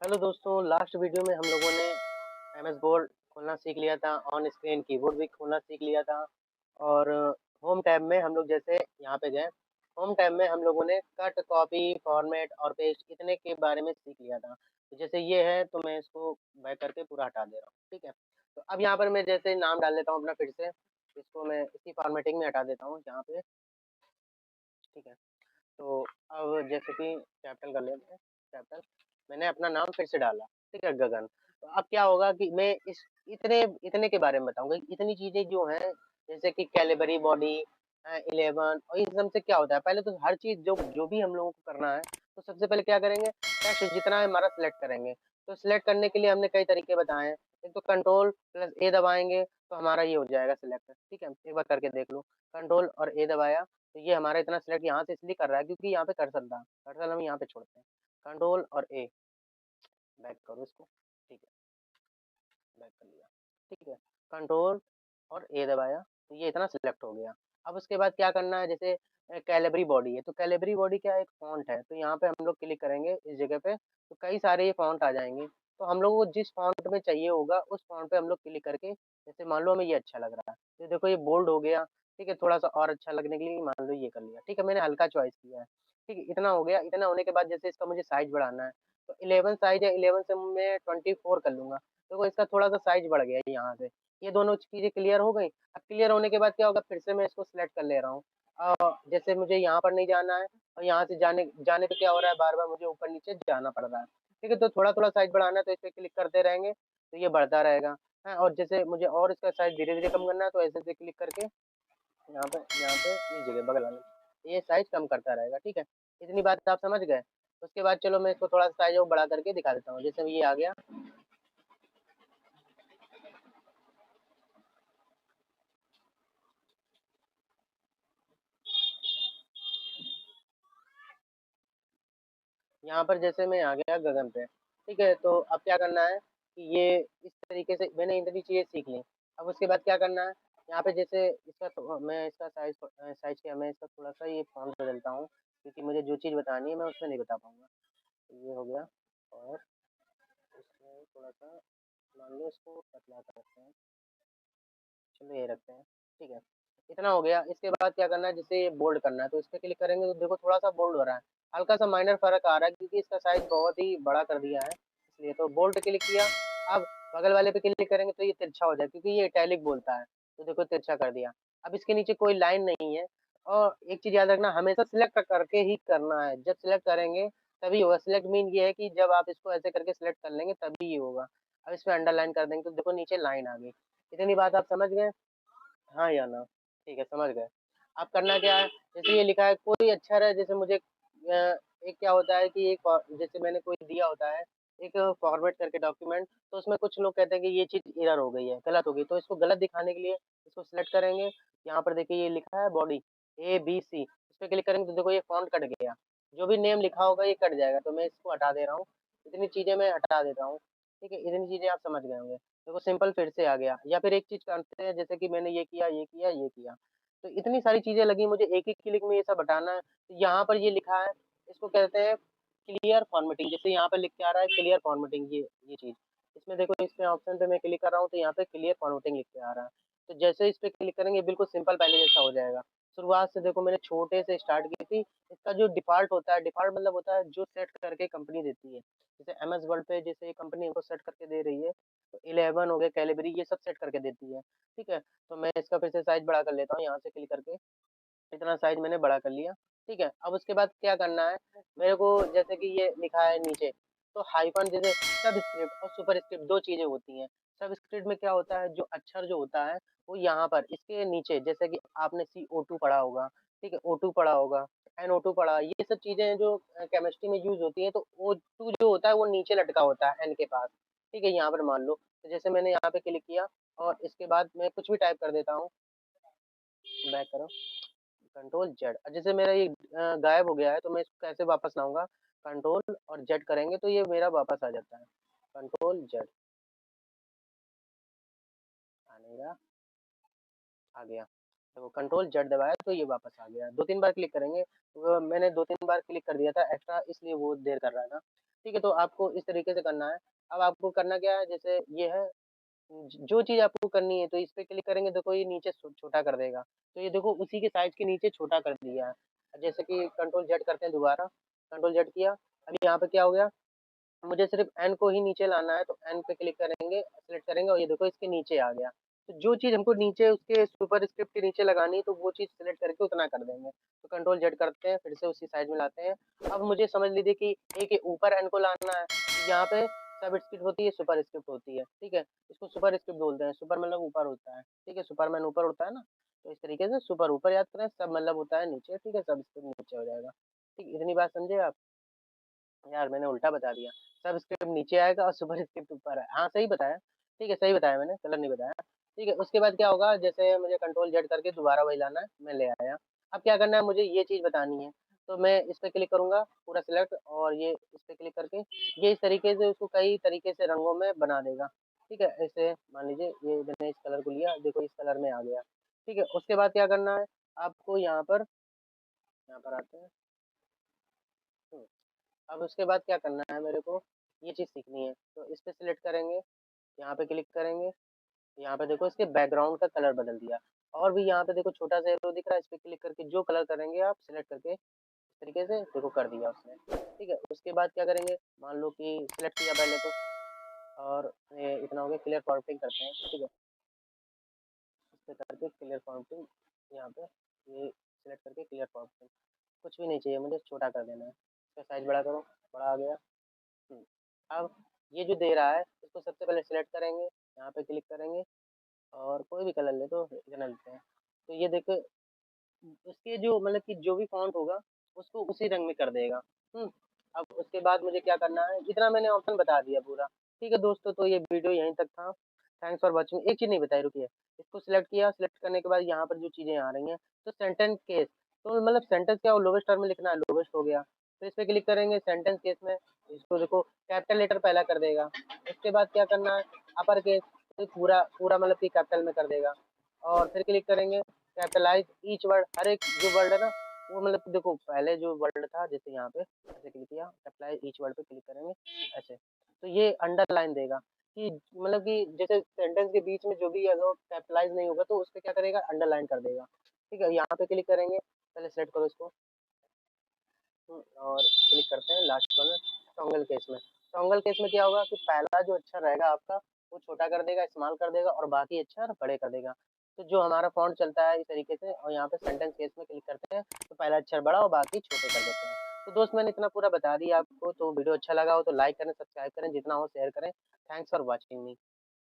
Hello दोस्तों, last video में हम लोगों ने एमएस बोर्ड खोलना सीख लिया था। ऑन स्क्रीन कीबोर्ड भी खोलना सीख लिया था। और होम टैब में हम लोग जैसे यहाँ पे गए, होम टैब में हम लोगों ने कट, कॉपी, फॉर्मेट और पेस्ट इतने के बारे में सीख लिया था। तो जैसे ये है तो मैं इसको बैक करके पूरा हटा दे रहा हूँ। ठीक है, तो अब यहाँ पर मैं जैसे नाम डाल देता हूँ अपना फिर से। इसको मैं इसी फॉर्मेटिंग में हटा देता हूँ यहाँ पे। ठीक है, तो अब जैसे कि कैपिटल कर लेते हैं, कैपिटल। मैंने अपना नाम फिर से डाला, ठीक है, गगन। तो अब क्या होगा कि मैं इस इतने इतने के बारे में बताऊंगा। इतनी चीजें जो हैं, जैसे कि कैलिबरी बॉडी 11, और इन सब से क्या होता है। पहले तो हर चीज जो जो भी हम लोगों को करना है, तो सबसे पहले क्या करेंगे, टेक्स्ट जितना है हमारा सिलेक्ट करेंगे। तो सिलेक्ट करने के लिए हमने कई तरीके बताए हैं। एक तो कंट्रोल प्लस ए दबाएंगे तो हमारा ये हो जाएगा सिलेक्ट। ठीक है, एक बार करके देख लो। कंट्रोल और ए दबाया तो ये हमारा इतना सिलेक्ट यहाँ से इसलिए कर रहा है क्योंकि यहाँ पे कर्सर था। कर्सर हम यहाँ पे छोड़ते हैं, कंट्रोल और ए। बैक करो इसको। ठीक है, बैक कर लिया। ठीक है, कंट्रोल और ए दबाया तो ये इतना सिलेक्ट हो गया। अब उसके बाद क्या करना है, जैसे कैलिबरी बॉडी है, तो कैलिबरी बॉडी क्या है, एक फॉन्ट है। तो यहाँ पे हम लोग क्लिक करेंगे इस जगह पे, तो कई सारे ये फॉन्ट आ जाएंगे। तो हम लोग को जिस फॉन्ट में चाहिए होगा उस फॉन्ट पे हम लोग क्लिक करके, जैसे मान लो हमें ये अच्छा लग रहा है, तो देखो ये बोल्ड हो गया। ठीक है, थोड़ा सा और अच्छा लगने के लिए मान लो ये कर लिया। ठीक है, मैंने हल्का चॉइस किया है। ठीक है, इतना हो गया। इतना होने के बाद जैसे इसका मुझे साइज बढ़ाना है, तो 11 साइज है, 11 से मैं 24 कर लूंगा। देखो इसका थोड़ा सा साइज बढ़ गया है यहाँ से। ये दोनों चीजें क्लियर हो गई। अब क्लियर होने के बाद क्या होगा, फिर से मैं इसको सिलेक्ट कर ले रहा हूँ। जैसे मुझे यहाँ पर नहीं जाना है, और यहाँ से जाने जाने पे क्या हो रहा है, बार बार मुझे ऊपर नीचे जाना पड़ रहा है। ठीक है, तो थोड़ा थोड़ा साइज बढ़ाना है तो इस पे क्लिक करते रहेंगे तो ये बढ़ता रहेगा। है, और जैसे मुझे और इसका साइज धीरे धीरे कम करना है तो ऐसे से क्लिक करके यहाँ पे इस जगह बगल वाले ये साइज कम करता रहेगा। ठीक है, इतनी बात आप समझ गए। उसके बाद चलो मैं इसको थोड़ा सा साइज और बढ़ा करके दिखा देता हूँ। जैसे ये आ गया। यहाँ पर जैसे मैं आ गया गगन पे। ठीक है, तो अब क्या करना है कि ये इस तरीके से मैंने इतनी चीजें सीख ली। अब उसके बाद क्या करना है, यहाँ पे जैसे इसका मैं इसका साइज साइज क्या, मैं इसका थोड़ा सा ये फॉन्ट बदलता हूँ क्योंकि मुझे जो चीज़ बतानी है मैं उसमें नहीं बता पाऊंगा। तो ये हो गया। और इसमें थोड़ा सा मान लो इसको पतला करते हैं। चलो ये रखते हैं। ठीक है, इतना हो गया। इसके बाद क्या करना है, जैसे ये बोल्ड करना है तो इस पे क्लिक करेंगे तो देखो थोड़ा सा बोल्ड हो रहा है। हल्का सा माइनर फर्क आ रहा है क्योंकि इसका साइज बहुत ही बड़ा कर दिया है, इसलिए तो बोल्ड क्लिक किया। अब बगल वाले पे क्लिक करेंगे तो ये तिरछा हो जाए क्योंकि ये इटैलिक बोलता है। तो देखो तिरछा कर दिया। अब इसके नीचे कोई लाइन नहीं है। और एक चीज याद रखना, हमेशा सिलेक्ट करके ही करना है। जब सिलेक्ट करेंगे तभी होगा। सिलेक्ट मीन ये है कि जब आप इसको ऐसे करके सिलेक्ट कर लेंगे तभी ये होगा। अब इसमें अंडरलाइन कर देंगे तो देखो नीचे लाइन आ गई। इतनी बात आप समझ गए, हाँ या ना। ठीक है, समझ गए। अब करना क्या है, जैसे ये लिखा है कोई अक्षर है, जैसे मुझे एक क्या होता है कि एक जैसे मैंने कोई दिया होता है एक फॉर्मेट करके डॉक्यूमेंट, तो उसमें कुछ लोग कहते हैं कि ये चीज एरर हो गई है, गलत हो गई। तो इसको गलत दिखाने के लिए इसको सिलेक्ट करेंगे। यहाँ पर देखिए ये लिखा है बॉडी ABC, इस पे क्लिक करेंगे तो देखो ये फॉन्ट कट गया। जो भी नेम लिखा होगा ये कट जाएगा। तो मैं इसको हटा दे रहा हूँ। इतनी चीजें मैं हटा देता हूँ। ठीक है, इतनी चीजें आप समझ गए होंगे। देखो सिंपल फिर से आ गया। या फिर एक चीज करते हैं, जैसे कि मैंने ये किया, ये किया, ये किया, तो इतनी सारी चीजें लगी मुझे एक ही क्लिक में ये सब हटाना है। तो यहाँ पर ये लिखा है, इसको कहते हैं क्लियर फॉर्मेटिंग। जैसे यहाँ पे लिख के आ रहा है क्लियर फॉर्मेटिंग, ये चीज इसमें देखो, इस पे ऑप्शन पे मैं क्लिक कर रहा हूँ तो यहाँ पे क्लियर फॉर्मेटिंग लिख के आ रहा है। तो जैसे इस पे क्लिक करेंगे बिल्कुल सिंपल पहले जैसा हो जाएगा। शुरुआत से देखो मैंने छोटे से स्टार्ट की थी। इसका जो डिफॉल्ट होता है, डिफॉल्ट मतलब होता है जो सेट करके कंपनी देती है। जैसे एमएस वर्ड पे जैसे कंपनी हमको सेट करके दे रही है, तो 11 हो गया, कैलिबरी, ये सब सेट करके देती है। ठीक है, तो मैं इसका फिर से साइज बड़ा कर लेता हूँ यहाँ से क्लिक करके। इतना साइज मैंने बड़ा कर लिया। ठीक है, अब उसके बाद क्या करना है, मेरे को जैसे कि ये लिखा है नीचे, तो हाइफन जैसे सब स्क्रिप्ट और सुपर स्क्रिप्ट दो चीजें होती हैं। सब स्क्रिप्ट में क्या होता है, जो अक्षर जो होता है वो यहाँ पर इसके नीचे, जैसे कि आपने CO2 पढ़ा होगा, ठीक है, O2 पढ़ा होगा, NO2 पढ़ा, ये सब चीजें जो केमिस्ट्री में यूज होती हैं, तो O2 जो होता है वो नीचे लटका होता है N के पास। ठीक है, यहाँ पर मान लो, तो जैसे मैंने यहाँ पे क्लिक किया और इसके बाद मैं कुछ भी टाइप कर देता हूँ। बैक करो, कंट्रोल Z। जैसे मेरा ये गायब हो गया है तो मैं इसको कैसे वापस लाऊंगा, कंट्रोल और Z करेंगे तो ये मेरा वापस आ जाता है। कंट्रोल Z, आ नहीं रहा, आ गया। देखो कंट्रोल Z दबाया तो ये वापस आ गया। दो तीन बार क्लिक करेंगे, मैंने दो तीन बार क्लिक कर दिया था एक्स्ट्रा, इसलिए वो देर कर रहा था। ठीक है? तो आपको इस तरीके से करना है। अब आपको करना क्या है, जैसे ये है जो चीज़ आपको करनी है, तो इस पे क्लिक करेंगे, देखो ये नीचे छोटा कर देगा। तो ये देखो उसी के साइज़ के नीचे छोटा कर दिया है। जैसे कि कंट्रोल Z करते हैं दोबारा, कंट्रोल Z किया, अभी यहाँ पे क्या हो गया, मुझे सिर्फ़ एन को ही नीचे लाना है, तो एन पे क्लिक करेंगे, सेलेक्ट करेंगे और ये देखो इसके नीचे आ गया। तो जो चीज़ हमको नीचे उसके सुपरस्क्रिप्ट के नीचे लगानी है, तो वो चीज़ सेलेक्ट करके उतना कर देंगे। तो कंट्रोल Z करते हैं, फिर से उसी साइज़ में लाते हैं। अब मुझे समझ लीजिए कि ए के ऊपर एन को लाना है, तो यहाँ पे सबस्क्रिप्ट होती है, सुपरस्क्रिप्ट होती है, ठीक है? इसको सुपरस्क्रिप्ट बोलते हैं, सुपर मतलब ऊपर होता है, ठीक है? सुपरमैन ऊपर होता है ना, तो इस तरीके से सुपर ऊपर याद करें, सब मतलब होता है नीचे, ठीक है? सबस्क्रिप्ट नीचे हो जाएगा। ठीक, इतनी बात समझे आप? यार मैंने उल्टा बता दिया। सबस्क्रिप्ट नीचे आएगा और सुपरस्क्रिप्ट ऊपर है। हाँ, सही बताया। ठीक है, सही बताया मैंने, गलत नहीं बताया। ठीक है, उसके बाद क्या होगा, जैसे मुझे कंट्रोल Z करके दोबारा वही लाना है, मैं ले आया। अब क्या करना है, मुझे ये चीज़ बतानी है, तो मैं इस पे क्लिक करूँगा, पूरा सिलेक्ट, और ये इस पे क्लिक करके ये इस तरीके से उसको कई तरीके से रंगों में बना देगा। ठीक है, ऐसे मान लीजिए ये मैंने इस कलर को लिया, देखो इस कलर में आ गया। ठीक है, उसके बाद क्या करना है, आपको यहाँ पर आते हैं। हुँ। अब उसके बाद क्या करना है मेरे को, ये चीज़ सीखनी है। तो इस पे सिलेक्ट करेंगे, यहाँ पे क्लिक करेंगे, यहाँ पे देखो इसके बैकग्राउंड का कलर बदल दिया। और भी यहाँ पे देखो छोटा सा एरो दिख रहा है, इस पे क्लिक करके जो कलर करेंगे आप सिलेक्ट करके इस तरीके से देखो कर दिया उसने। ठीक है, उसके बाद क्या करेंगे, मान लो कि सिलेक्ट किया पहले तो, और ये इतना हो गया, क्लियर फॉर्मेटिंग करते हैं। ठीक है, इस पे करके क्लियर फॉर्मेटिंग, यहाँ पे ये सिलेक्ट करके क्लियर फॉर्मेटिंग, कुछ भी नहीं चाहिए मुझे, छोटा कर देना है। इसका साइज़ बड़ा करो, बड़ा आ गया। हुँ। अब ये जो दे रहा है, इसको सबसे पहले सिलेक्ट करेंगे, यहाँ पे क्लिक करेंगे और कोई भी कलर ले, तो इतना लेते हैं। तो ये देखो उसके जो मतलब कि जो भी फ़ॉन्ट होगा, उसको उसी रंग में कर देगा। हुँ। अब उसके बाद मुझे क्या करना है, इतना मैंने ऑप्शन बता दिया पूरा। ठीक है दोस्तों, तो ये वीडियो यहीं तक था। Thanks for watching. एक चीज़ नहीं बताई, रुकिए। इसको सिलेक्ट किया, सिलेक्ट करने के बाद यहाँ पर जो चीज़ें आ रही हैं, तो सेंटेंस केस, तो मतलब सेंटेंस क्या हो, लोवेस्ट टर्म में लिखना है, लोवेस्ट हो गया। तो इस पे क्लिक करेंगे सेंटेंस केस में, इसको देखो कैपिटल लेटर पहला कर देगा। उसके बाद क्या करना है, अपर केस, तो पूरा पूरा मतलब कि कैपिटल में कर देगा। और फिर क्लिक करेंगे कैपिटलाइज़ ईच वर्ड, हर एक जो वर्ड है ना, वो मतलब कि देखो पहले जो वर्ड था, जैसे यहाँ पे ऐसे क्लिक किया, कैपिटलाइज़ ईच वर्ड पे क्लिक करेंगे ऐसे, तो ये अंडरलाइन देगा कि मतलब कि जैसे सेंटेंस के बीच में जो भी अगर कैपिटलाइज़ नहीं होगा, तो उसपे क्या करेगा, अंडरलाइन कर देगा। ठीक है, यहाँ पे क्लिक करेंगे, पहले सेलेक्ट करो इसको। और क्लिक करते हैं लास्ट वन, टॉगल केस में। टॉगल केस में क्या होगा कि पहला जो अक्षर रहेगा आपका, वो छोटा कर देगा, स्मॉल कर देगा, और बाकी अक्षर बड़े कर देगा। तो जो हमारा फ़ॉन्ट चलता है इस तरीके से, और यहाँ पे सेंटेंस केस में क्लिक करते हैं, तो पहला अक्षर बड़ा और बाकी छोटे कर देते हैं। तो दोस्त मैंने इतना पूरा बता दिया आपको, तो वीडियो अच्छा लगा हो तो लाइक करें, सब्सक्राइब करें, जितना हो शेयर करें। Thanks for watching me.